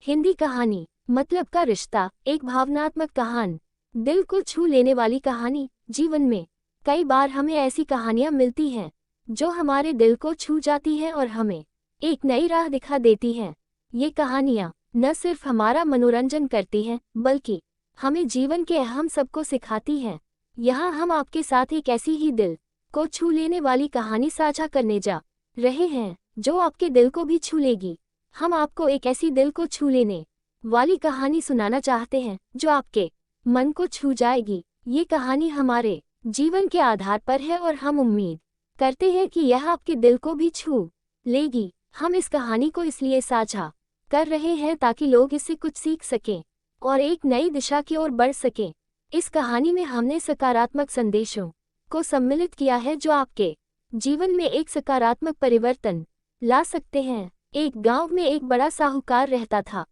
हिंदी कहानी मतलब का रिश्ता एक भावनात्मक कहानी, दिल को छू लेने वाली कहानी। जीवन में कई बार हमें ऐसी कहानियां मिलती हैं जो हमारे दिल को छू जाती हैं और हमें एक नई राह दिखा देती हैं। ये कहानियां न सिर्फ हमारा मनोरंजन करती हैं बल्कि हमें जीवन के अहम सबको सिखाती हैं। यहाँ हम आपके साथ एक ऐसी ही दिल को छू लेने वाली कहानी साझा करने जा रहे हैं जो आपके दिल को भी छू लेगी। हम आपको एक ऐसी दिल को छू लेने वाली कहानी सुनाना चाहते हैं जो आपके मन को छू जाएगी। ये कहानी हमारे जीवन के आधार पर है और हम उम्मीद करते हैं कि यह आपके दिल को भी छू लेगी। हम इस कहानी को इसलिए साझा कर रहे हैं ताकि लोग इससे कुछ सीख सकें और एक नई दिशा की ओर बढ़ सकें। इस कहानी में हमने सकारात्मक संदेशों को सम्मिलित किया है जो आपके जीवन में एक सकारात्मक परिवर्तन ला सकते हैं। एक गांव में एक बड़ा साहूकार रहता था।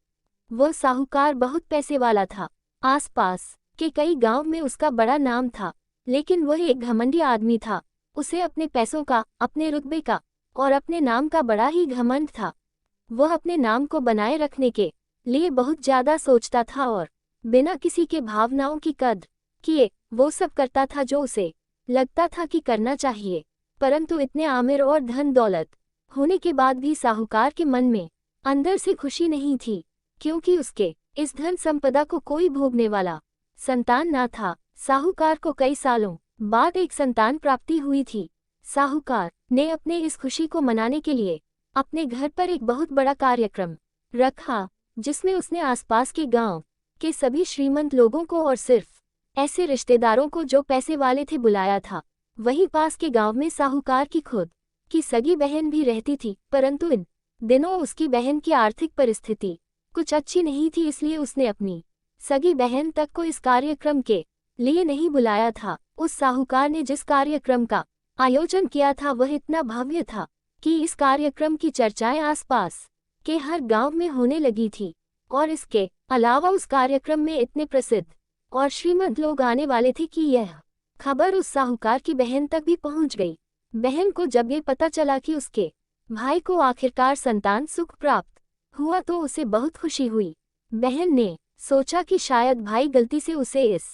वह साहूकार बहुत पैसे वाला था। आसपास के कई गांव में उसका बड़ा नाम था, लेकिन वह एक घमंडी आदमी था। उसे अपने पैसों का, अपने रुतबे का और अपने नाम का बड़ा ही घमंड था। वह अपने नाम को बनाए रखने के लिए बहुत ज्यादा सोचता था और बिना किसी के भावनाओं की कद्र किए वो सब करता था जो उसे लगता था कि करना चाहिए। परंतु इतने आमिर और धन दौलत होने के बाद भी साहूकार के मन में अंदर से खुशी नहीं थी, क्योंकि उसके इस धन संपदा को कोई भोगने वाला संतान ना था। साहूकार को कई सालों बाद एक संतान प्राप्ति हुई थी। साहूकार ने अपने इस खुशी को मनाने के लिए अपने घर पर एक बहुत बड़ा कार्यक्रम रखा, जिसमें उसने आसपास के गांव के सभी श्रीमंत लोगों को और सिर्फ ऐसे रिश्तेदारों को जो पैसे वाले थे बुलाया था। वहीं पास के गांव में साहूकार की खुद की सगी बहन भी रहती थी, परंतु इन दिनों उसकी बहन की आर्थिक परिस्थिति कुछ अच्छी नहीं थी, इसलिए उसने अपनी सगी बहन तक को इस कार्यक्रम के लिए नहीं बुलाया था। उस साहूकार ने जिस कार्यक्रम का आयोजन किया था वह इतना भव्य था कि इस कार्यक्रम की चर्चाएं आसपास के हर गांव में होने लगी थी और इसके अलावा उस कार्यक्रम में इतने प्रसिद्ध और श्रीमंत लोग आने वाले थे कि यह खबर उस साहूकार की बहन तक भी पहुंच गई। बहन को जब ये पता चला कि उसके भाई को आखिरकार संतान सुख प्राप्त हुआ तो उसे बहुत खुशी हुई। बहन ने सोचा कि शायद भाई गलती से उसे इस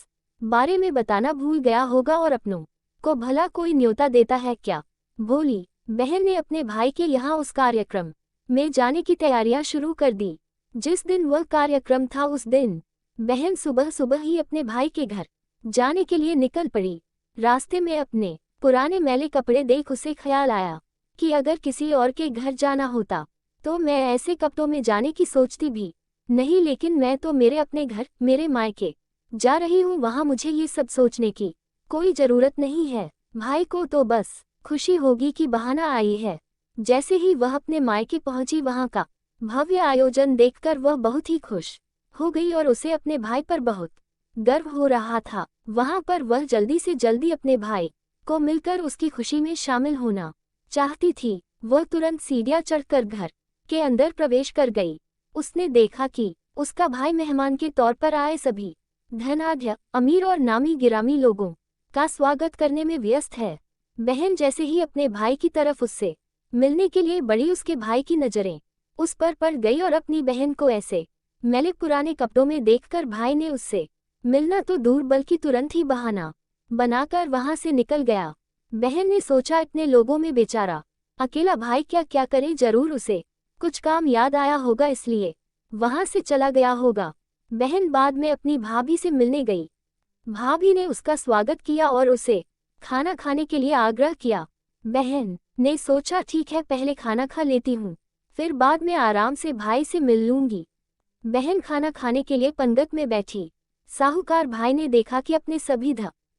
बारे में बताना भूल गया होगा और अपनों को भला कोई न्योता देता है क्या। बोली बहन ने अपने भाई के यहाँ उस कार्यक्रम में जाने की तैयारियां शुरू कर दी। जिस दिन वह कार्यक्रम था उस दिन बहन सुबह सुबह ही अपने भाई के घर जाने के लिए निकल पड़ी। रास्ते में अपने पुराने मैले कपड़े देख उसे ख्याल आया कि अगर किसी और के घर जाना होता तो मैं ऐसे कपड़ों में जाने की सोचती भी नहीं, लेकिन मैं तो मेरे अपने घर, मेरे मायके जा रही हूँ, वहाँ मुझे ये सब सोचने की कोई जरूरत नहीं है। भाई को तो बस खुशी होगी कि बहाना आई है। जैसे ही वह अपने मायके पहुंची, वहाँ का भव्य आयोजन देखकर वह बहुत ही खुश हो गई और उसे अपने भाई पर बहुत गर्व हो रहा था। वहाँ पर वह जल्दी से जल्दी अपने भाई को मिलकर उसकी खुशी में शामिल होना चाहती थी। वह तुरंत सीढ़ियां चढ़कर घर के अंदर प्रवेश कर गई। उसने देखा कि उसका भाई मेहमान के तौर पर आए सभी धनाढ्य, अमीर और नामी गिरामी लोगों का स्वागत करने में व्यस्त है। बहन जैसे ही अपने भाई की तरफ उससे मिलने के लिए बढ़ी, उसके भाई की नजरें उस पर पड़ गई और अपनी बहन को ऐसे मैले पुराने कपड़ों में देखकर भाई ने उससे मिलना तो दूर बल्कि तुरंत ही बहाना बनाकर वहां से निकल गया। बहन ने सोचा इतने लोगों में बेचारा अकेला भाई क्या क्या करे, जरूर उसे कुछ काम याद आया होगा इसलिए वहां से चला गया होगा। बहन बाद में अपनी भाभी से मिलने गई। भाभी ने उसका स्वागत किया और उसे खाना खाने के लिए आग्रह किया। बहन ने सोचा ठीक है, पहले खाना खा लेती हूँ, फिर बाद में आराम से भाई से मिल लूंगी। बहन खाना खाने के लिए पंगत में बैठी। साहूकार भाई ने देखा कि अपने सभी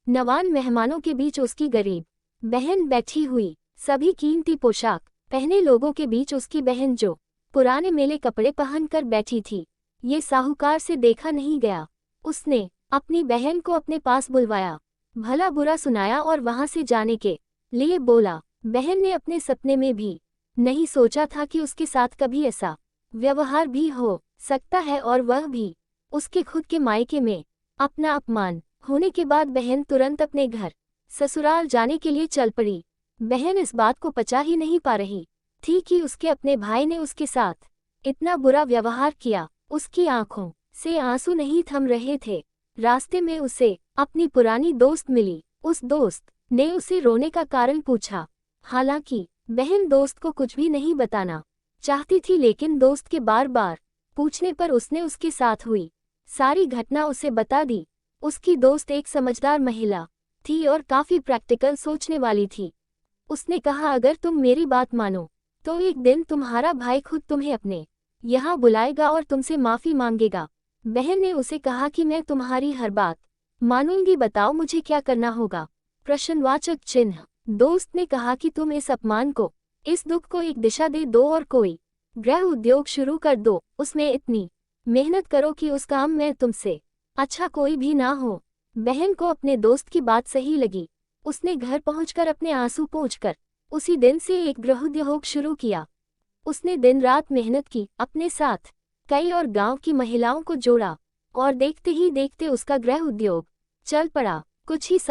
नवान मेहमानों के बीच उसकी गरीब बहन बैठी हुई। सभी कीमती पोशाक पहने लोगों के बीच उसकी बहन जो पुराने मेले कपड़े पहनकर बैठी थी, ये साहूकार से देखा नहीं गया। उसने अपनी बहन को अपने पास बुलवाया, भला बुरा सुनाया और वहां से जाने के लिए बोला। बहन ने अपने सपने में भी नहीं सोचा था कि उसके साथ कभी ऐसा व्यवहार भी हो सकता है, और वह भी उसके खुद के मायके में। अपना अपमान होने के बाद बहन तुरंत अपने घर ससुराल जाने के लिए चल पड़ी। बहन इस बात को पचा ही नहीं पा रही थी कि उसके अपने भाई ने उसके साथ इतना बुरा व्यवहार किया। उसकी आंखों से आंसू नहीं थम रहे थे। रास्ते में उसे अपनी पुरानी दोस्त मिली। उस दोस्त ने उसे रोने का कारण पूछा। हालांकि बहन दोस्त को कुछ भी नहीं बताना चाहती थी, लेकिन दोस्त के बार बार पूछने पर उसने उसके साथ हुई सारी घटना उसे बता दी। उसकी दोस्त एक समझदार महिला थी और काफी प्रैक्टिकल सोचने वाली थी। उसने कहा, अगर तुम मेरी बात मानो तो एक दिन तुम्हारा भाई खुद तुम्हें अपने यहाँ बुलाएगा और तुमसे माफी मांगेगा। बहन ने उसे कहा कि मैं तुम्हारी हर बात मानूंगी, बताओ मुझे क्या करना होगा। प्रश्नवाचक चिन्ह। दोस्त ने कहा कि तुम इस अपमान को, इस दुख को एक दिशा दे दो और कोई गृह उद्योग शुरू कर दो। उसमें इतनी मेहनत करो कि उस काम में तुमसे अच्छा कोई भी ना हो। बहन को अपने दोस्त की बात सही लगी। उसने घर पहुंचकर अपने आंसू पोंछकर उसी दिन से एक गृह उद्योग शुरू किया। उसने दिन रात मेहनत की, अपने साथ कई और गांव की महिलाओं को जोड़ा और देखते ही देखते उसका गृह उद्योग चल पड़ा। कुछ ही